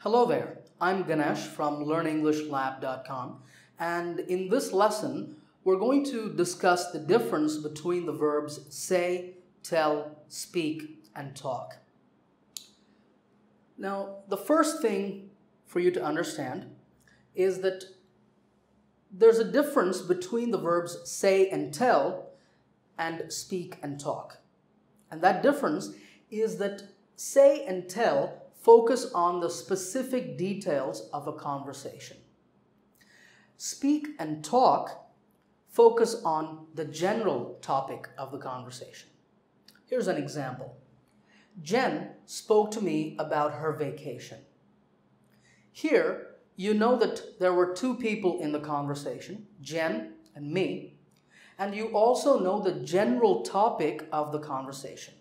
Hello there, I'm Ganesh from learnenglishlab.com, and in this lesson we're going to discuss the difference between the verbs say, tell, speak, and talk. Now, the first thing for you to understand is that there's a difference between the verbs say and tell and speak and talk. And that difference is that say and tell focus on the specific details of a conversation. Speak and talk focus on the general topic of the conversation. Here's an example. Jen spoke to me about her vacation. Here, you know that there were two people in the conversation, Jen and me, and you also know the general topic of the conversation.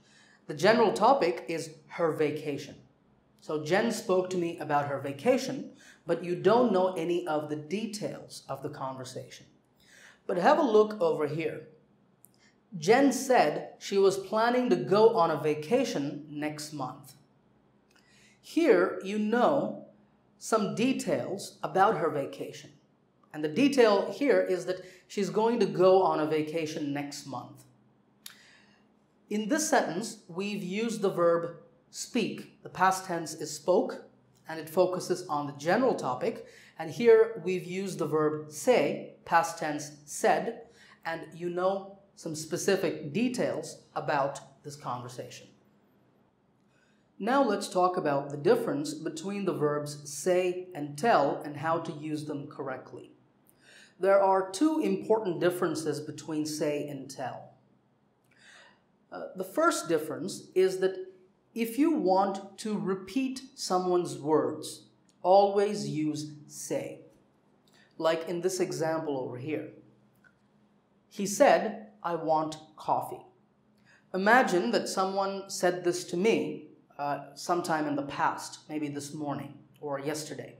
The general topic is her vacation. So Jen spoke to me about her vacation, but you don't know any of the details of the conversation. But have a look over here. Jen said she was planning to go on a vacation next month. Here you know some details about her vacation. And the detail here is that she's going to go on a vacation next month. In this sentence, we've used the verb speak. The past tense is spoke, and it focuses on the general topic. And here we've used the verb say, past tense said, and you know some specific details about this conversation. Now let's talk about the difference between the verbs say and tell and how to use them correctly. There are two important differences between say and tell. The first difference is that if you want to repeat someone's words, always use say. Like in this example over here. He said, "I want coffee." Imagine that someone said this to me sometime in the past, maybe this morning or yesterday.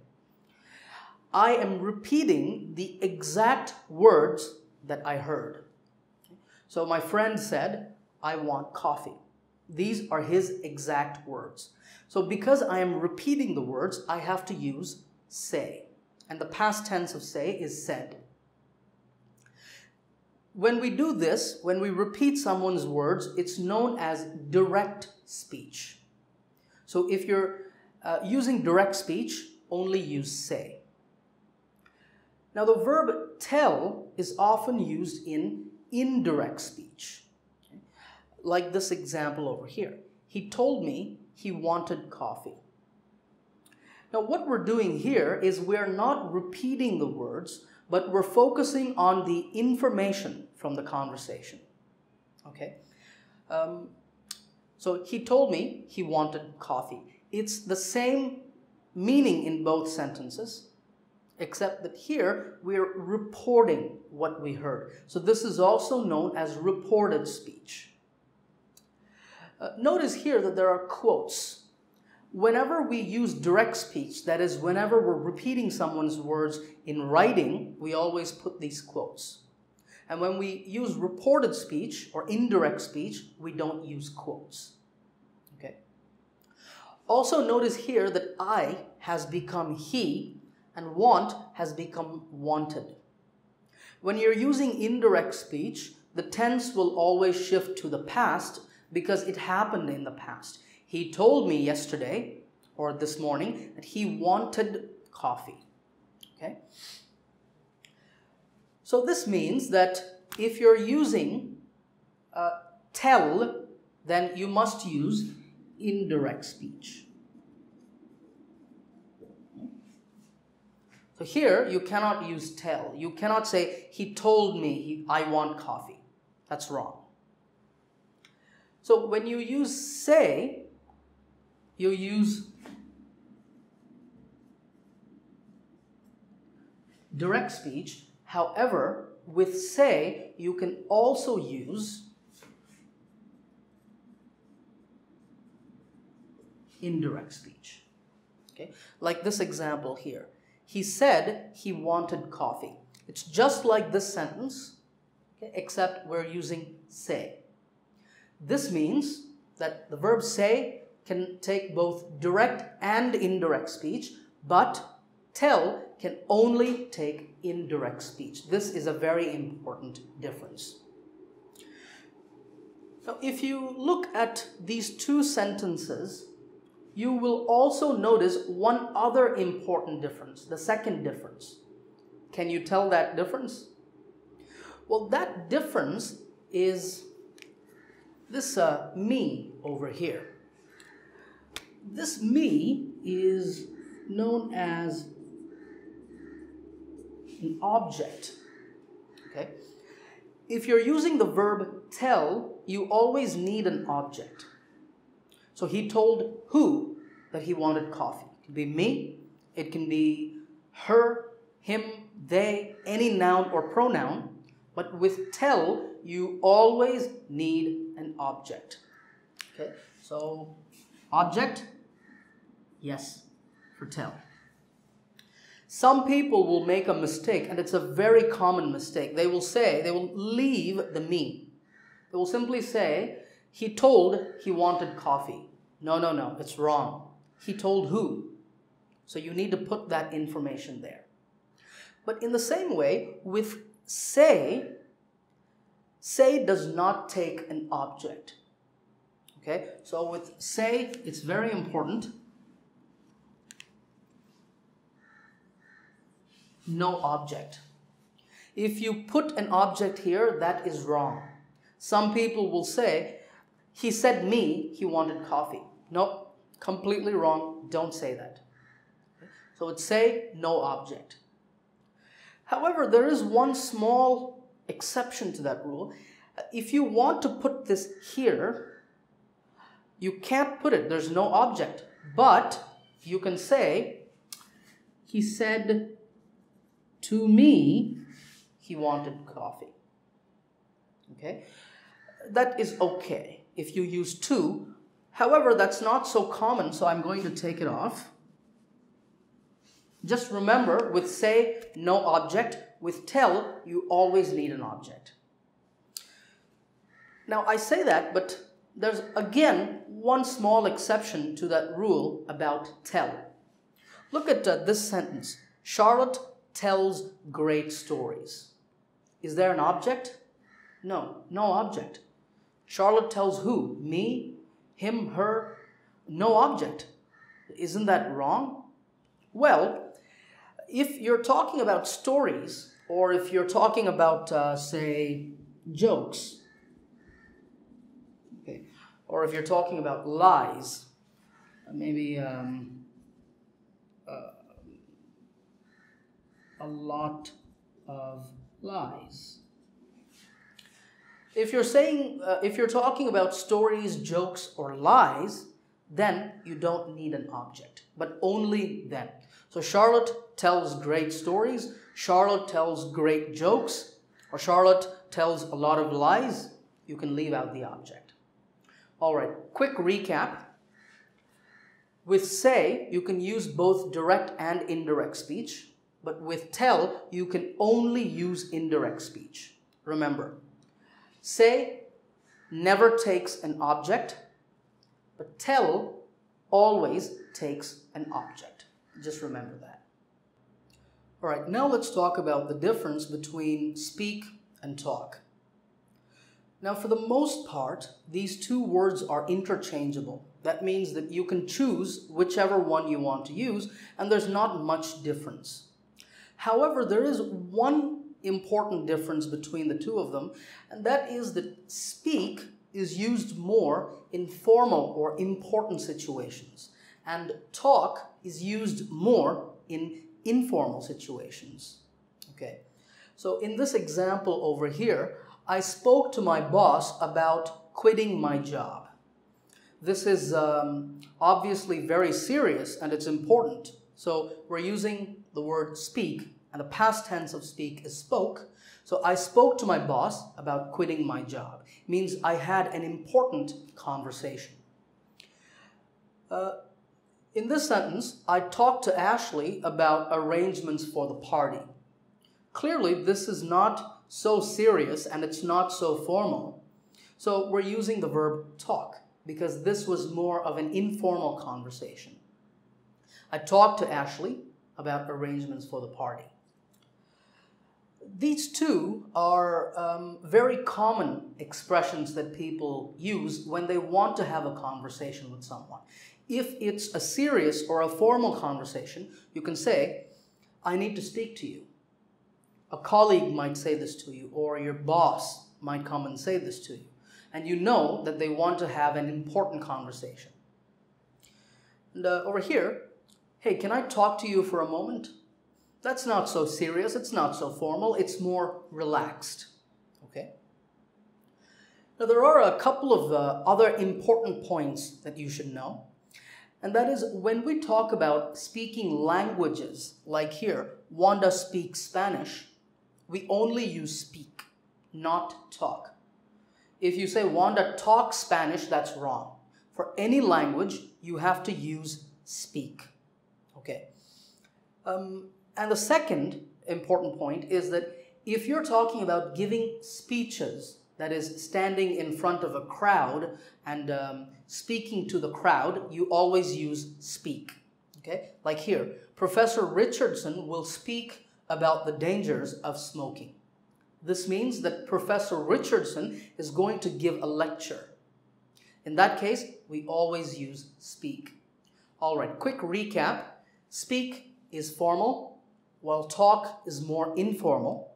I am repeating the exact words that I heard. So my friend said, "I want coffee." These are his exact words. So because I am repeating the words, I have to use say. And the past tense of say is said. When we do this, when we repeat someone's words, it's known as direct speech. So if you're using direct speech, only use say. Now the verb tell is often used in indirect speech. Like this example over here. He told me he wanted coffee. Now what we're doing here is we're not repeating the words, but we're focusing on the information from the conversation. Okay? So he told me he wanted coffee. It's the same meaning in both sentences, except that here we're reporting what we heard. So this is also known as reported speech. Notice here that there are quotes. Whenever we use direct speech, that is, whenever we're repeating someone's words in writing, we always put these quotes. And when we use reported speech or indirect speech, we don't use quotes. Okay? Also notice here that I has become he and want has become wanted. When you're using indirect speech, the tense will always shift to the past because it happened in the past. He told me yesterday or this morning that he wanted coffee. Okay? So this means that if you're using tell, then you must use indirect speech. So here you cannot use tell. You cannot say, he told me I want coffee. That's wrong. So when you use say, you use direct speech. However, with say, you can also use indirect speech. Okay? Like this example here. He said he wanted coffee. It's just like this sentence, okay, except we're using say. This means that the verb say can take both direct and indirect speech, but tell can only take indirect speech. This is a very important difference. Now, if you look at these two sentences, you will also notice one other important difference, the second difference. Can you tell that difference? Well, that difference is this me over here. This me is known as an object. Okay? If you're using the verb tell, you always need an object. So he told who that he wanted coffee. It can be me, it can be her, him, they, any noun or pronoun. But with tell, you always need an object. Okay, so object, yes, for tell. Some people will make a mistake, and it's a very common mistake. They will leave the me. They will simply say, he told he wanted coffee. No, it's wrong. He told who? So you need to put that information there. But in the same way, with say does not take an object. Okay, so with say, it's very important. No object. If you put an object here, that is wrong. Some people will say, he said me, he wanted coffee. No, completely wrong. Don't say that. So it's say, no object. However, there is one small exception to that rule. If you want to put this here, you can't put it. There's no object. But you can say, he said to me, he wanted coffee. Okay? That is okay if you use to. However, that's not so common, so I'm going to take it off. Just remember, with say, no object. With tell, you always need an object. Now, I say that, but there's again one small exception to that rule about tell. Look at this sentence. Charlotte tells great stories. Is there an object? No, no object. Charlotte tells who? Me, him, her? No object. Isn't that wrong? Well, if you're talking about stories, or if you're talking about, say, jokes, okay, or if you're talking about lies, maybe a lot of lies. If you're talking about stories, jokes, or lies, then you don't need an object, but only then. So Charlotte tells great stories, Charlotte tells great jokes, or Charlotte tells a lot of lies. You can leave out the object. All right, quick recap. With say, you can use both direct and indirect speech, but with tell, you can only use indirect speech. Remember, say never takes an object, but tell always takes an object. Just remember that. All right, now let's talk about the difference between speak and talk. Now, for the most part, these two words are interchangeable. That means that you can choose whichever one you want to use, and there's not much difference. However, there is one important difference between the two of them, and that is that speak is used more in formal or important situations, and talk is used more in informal situations. Okay, so in this example over here, I spoke to my boss about quitting my job. This is obviously very serious and it's important. So we're using the word speak, and the past tense of speak is spoke. So I spoke to my boss about quitting my job. It means I had an important conversation. In this sentence, I talked to Ashley about arrangements for the party. Clearly, this is not so serious and it's not so formal. So we're using the verb talk. because this was more of an informal conversation. I talked to Ashley about arrangements for the party. These two are very common expressions that people use when they want to have a conversation with someone. If it's a serious or a formal conversation, you can say, I need to speak to you. A colleague might say this to you, or your boss might come and say this to you. And you know that they want to have an important conversation. And over here, hey, can I talk to you for a moment? That's not so serious, it's not so formal, it's more relaxed. Okay? Now there are a couple of other important points that you should know. And that is when we talk about speaking languages, like here, Wanda speaks Spanish, we only use speak, not talk. If you say Wanda talks Spanish, that's wrong. For any language, you have to use speak. Okay? And the second important point is that if you're talking about giving speeches, that is standing in front of a crowd and speaking to the crowd, you always use speak. Okay? Like here, Professor Richardson will speak about the dangers of smoking. This means that Professor Richardson is going to give a lecture. In that case, we always use speak. All right, quick recap. Speak is formal, while talk is more informal.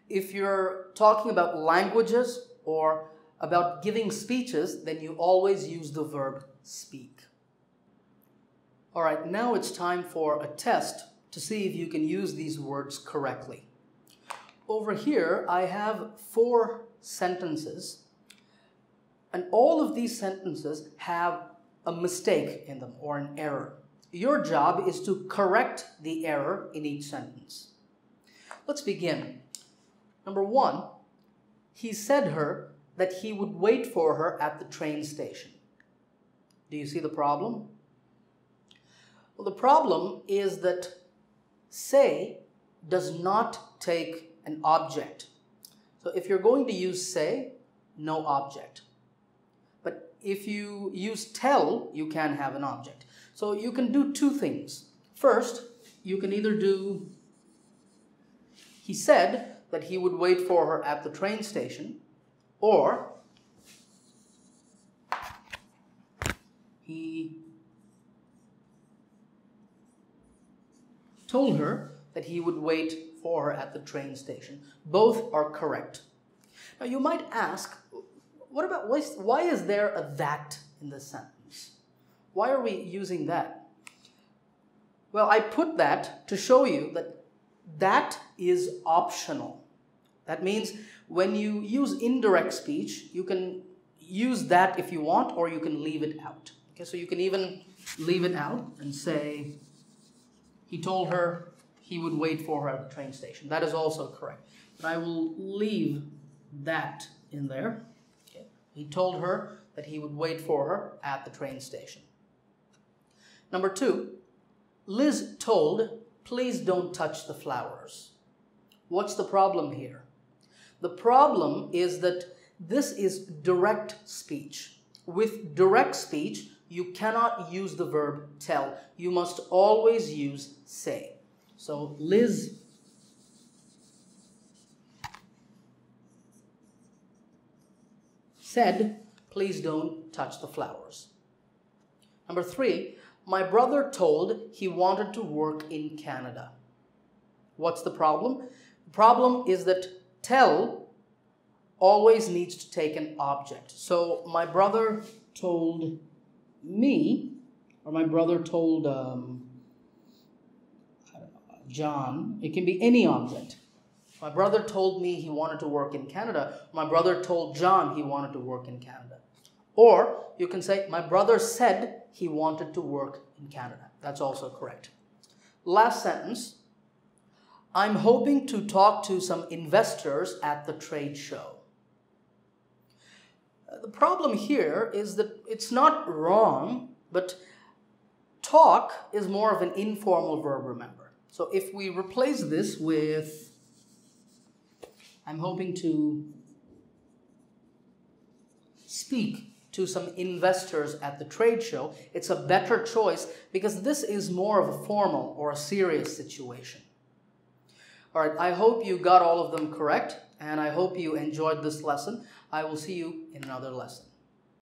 If you're talking about languages or about giving speeches, then you always use the verb speak. All right, now it's time for a test to see if you can use these words correctly. Over here, I have 4 sentences, and all of these sentences have a mistake in them or an error. Your job is to correct the error in each sentence. Let's begin. Number 1, he said her that he would wait for her at the train station. Do you see the problem? Well, the problem is that say does not take an object. So if you're going to use say, no object. But if you use tell, you can have an object. So you can do 2 things. First, you can either do, he said that he would wait for her at the train station, or he told her that he would wait for her at the train station. Both are correct. Now you might ask, what about, why is there a that in this sentence? Why are we using that? Well, I put that to show you that that is optional. That means when you use indirect speech, you can use that if you want, or you can leave it out. Okay, so you can even leave it out and say, he told her he would wait for her at the train station. That is also correct. But I will leave that in there. Okay. He told her that he would wait for her at the train station. Number 2, Liz told, please don't touch the flowers. What's the problem here? The problem is that this is direct speech. With direct speech, you cannot use the verb tell. You must always use say. So Liz said, please don't touch the flowers. Number 3, my brother told he wanted to work in Canada. What's the problem? The problem is that tell always needs to take an object. So my brother told me, or my brother told John, it can be any object. My brother told me he wanted to work in Canada. My brother told John he wanted to work in Canada. Or you can say, my brother said he wanted to work in Canada. That's also correct. Last sentence, I'm hoping to talk to some investors at the trade show. The problem here is that it's not wrong, but talk is more of an informal verb, remember. So if we replace this with, I'm hoping to speak to some investors at the trade show. It's a better choice because this is more of a formal or a serious situation. All right, I hope you got all of them correct, and I hope you enjoyed this lesson. I will see you in another lesson.